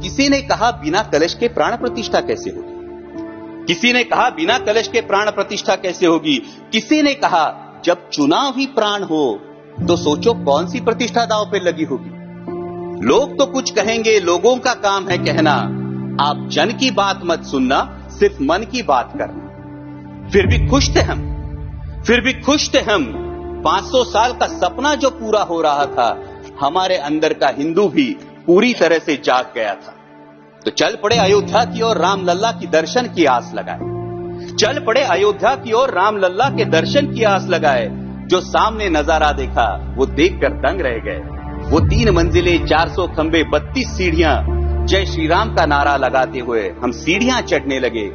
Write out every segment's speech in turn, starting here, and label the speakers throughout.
Speaker 1: किसी ने कहा बिना कलश के प्राण प्रतिष्ठा कैसे होगी, किसी ने कहा बिना कलश के प्राण प्रतिष्ठा कैसे होगी, किसी ने कहा जब चुनाव ही प्राण हो तो सोचो कौन सी प्रतिष्ठा दांव पे लगी होगी। लोग तो कुछ कहेंगे, लोगों का काम है कहना, आप जन की बात मत सुनना, सिर्फ मन की बात करना। फिर भी खुश थे हम, फिर भी खुश थे हम। 500 साल का सपना जो पूरा हो रहा था, हमारे अंदर का हिंदू भी पूरी तरह से जाग गया था। तो चल पड़े अयोध्या की ओर, राम लल्ला की दर्शन की आस लगाए। चल पड़े अयोध्या की ओर, राम लल्ला के दर्शन की आस लगाए। जो सामने नजारा देखा वो देखकर दंग रह गए। वो 3 मंजिलें, 400 खंबे, 32 सीढ़ियां, जय श्री राम का नारा लगाते हुए हम सीढ़ियां चढ़ने लगे।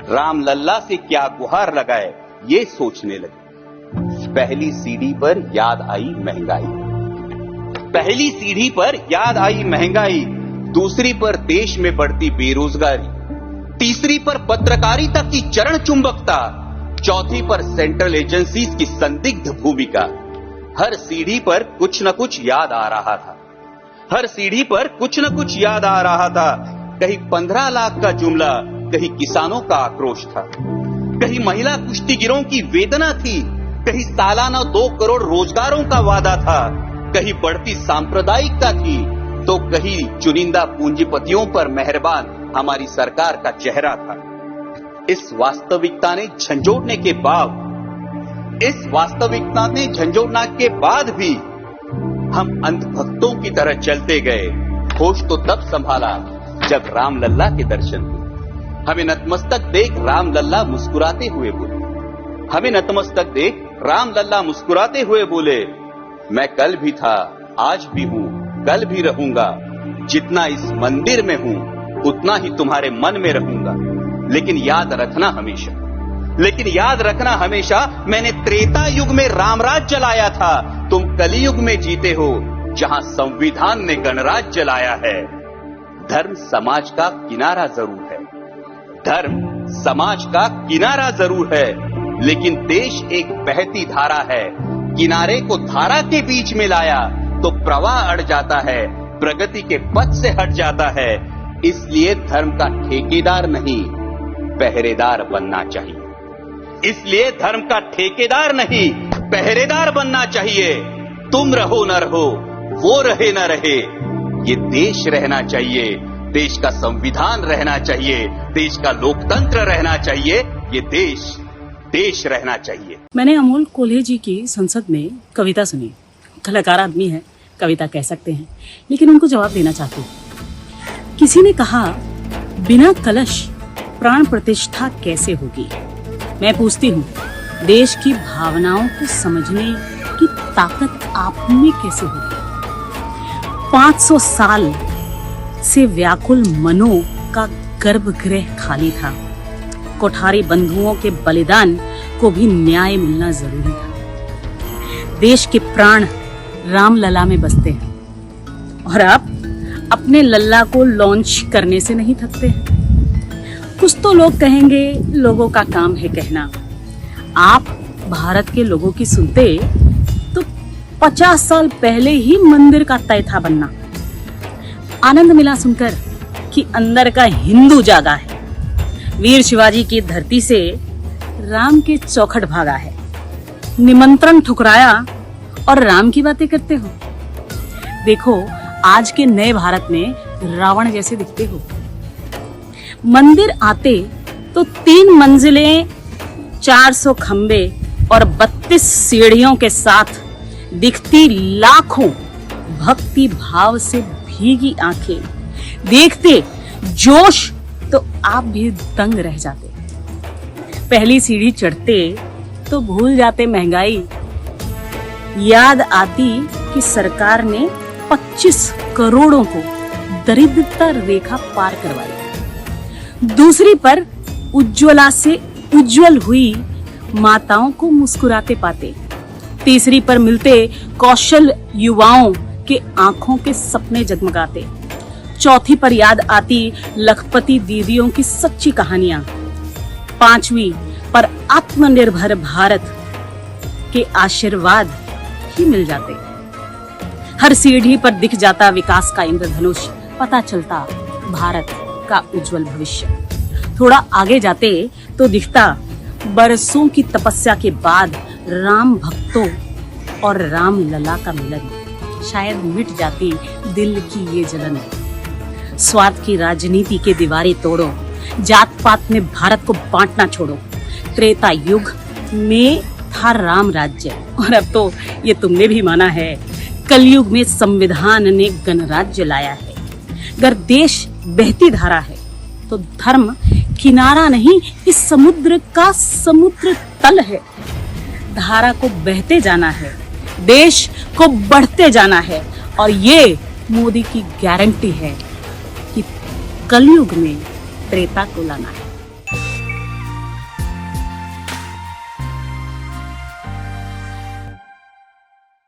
Speaker 1: राम लल्ला से क्या गुहार लगाए ये सोचने लगे। पहली सीढ़ी पर याद आई महंगाई, पहली सीढ़ी पर याद आई महंगाई, दूसरी पर देश में बढ़ती बेरोजगारी, तीसरी पर पत्रकारिता की चरण चुंबकता, चौथी पर सेंट्रल एजेंसीज की संदिग्ध भूमिका। हर सीढ़ी पर कुछ न कुछ याद आ रहा था, हर सीढ़ी पर कुछ न कुछ याद आ रहा था। कहीं 15 लाख का जुमला, कहीं किसानों का आक्रोश था, कहीं महिला कुश्तीगिरों की वेदना थी, कहीं सालाना 2 करोड़ रोजगारों का वादा था, कहीं बढ़ती सांप्रदायिकता थी, तो कहीं चुनिंदा पूंजीपतियों पर मेहरबान हमारी सरकार का चेहरा था। इस वास्तविकता ने झंझोड़ने के बाद, इस वास्तविकता ने झंझोड़ने के बाद भी हम अंधभक्तों की तरह चलते गए। होश तो तब संभाला जब राम लल्ला के दर्शन हुए। हमें नतमस्तक देख राम लल्ला मुस्कुराते हुए बोले, हमें नतमस्तक देख राम लल्ला मुस्कुराते हुए बोले, मैं कल भी था, आज भी हूं, कल भी रहूंगा। जितना इस मंदिर में हूं उतना ही तुम्हारे मन में रहूंगा। लेकिन याद रखना हमेशा, लेकिन याद रखना हमेशा, मैंने त्रेता युग में रामराज जलाया था, तुम कलियुग में जीते हो जहां संविधान ने गणराज जलाया है। धर्म समाज का किनारा जरूर है, धर्म समाज का किनारा जरूर है, लेकिन देश एक बहती धारा है। किनारे को धारा के बीच में लाया तो प्रवाह अड़ जाता है, प्रगति के पथ से हट जाता है। इसलिए धर्म का ठेकेदार नहीं, पहरेदार बनना चाहिए। इसलिए धर्म का ठेकेदार नहीं, पहरेदार बनना चाहिए। तुम रहो न रहो, वो रहे न रहे, ये देश रहना चाहिए, देश का संविधान रहना चाहिए, देश का लोकतंत्र रहना चाहिए, ये देश रहना चाहिए।
Speaker 2: मैंने अमोल कोल्हे जी की संसद में कविता सुनी। कलाकार आदमी है, कविता कह सकते हैं, लेकिन उनको जवाब देना चाहती हूँ। किसी ने कहा बिना कलश प्राण प्रतिष्ठा कैसे होगी। मैं पूछती हूँ, देश की भावनाओं को समझने की ताकत आप में कैसे होगी। 500 साल से व्याकुल मनों का गर्भगृह खाली था। कोठारी बंधुओं के बलिदान को भी न्याय मिलना जरूरी था। देश के प्राण राम लला में बसते हैं और आप अपने लल्ला को लॉन्च करने से नहीं थकते हैं। कुछ तो लोग कहेंगे लोगों का काम है कहना। आप भारत के लोगों की सुनते तो 50 साल पहले ही मंदिर का तय था बनना। आनंद मिला सुनकर कि अंदर का हिंदू जागा है। वीर शिवाजी की धरती से राम के चौखट भागा है। निमंत्रण ठुकराया और राम की बातें करते हो। देखो आज के नए भारत में रावण जैसे दिखते हो। मंदिर आते तो 3 मंजिलें, 400 खंबे और 32 सीढ़ियों के साथ दिखती लाखों भक्ति भाव से भीगी आंखें देखते जोश तो आप भी दंग रह जाते। पहली सीढ़ी चढ़ते तो भूल जाते महंगाई। याद आती कि सरकार ने 25 करोड़ों को दरिद्रता रेखा पार करवाई। दूसरी पर उज्ज्वला से उज्जवल हुई माताओं को मुस्कुराते पाते। तीसरी पर मिलते कौशल युवाओं के आंखों के सपने जगमगाते। चौथी पर याद आती लखपति दीदियों की सच्ची कहानियां। 5वीं पर आत्मनिर्भर भारत के आशीर्वाद ही मिल जाते। हर सीढ़ी पर दिख जाता विकास का इंद्रधनुष। पता चलता भारत का उज्जवल भविष्य। थोड़ा आगे जाते तो दिखता बरसों की तपस्या के बाद राम भक्तों और राम लला का मिलन। शायद मिट जाती दिल की ये जलन। स्वार्थ की राजनीति के दीवारें तोड़ो, जात पात में भारत को बांटना छोड़ो। त्रेता युग में था राम राज्य, और अब तो ये तुमने भी माना है, कलयुग में संविधान ने गणराज्य लाया है। अगर देश बहती धारा है तो धर्म किनारा नहीं, इस समुद्र का समुद्र तल है। धारा को बहते जाना है, देश को बढ़ते जाना है, और ये मोदी की गारंटी है कि कलयुग में त्रेता को लाना है।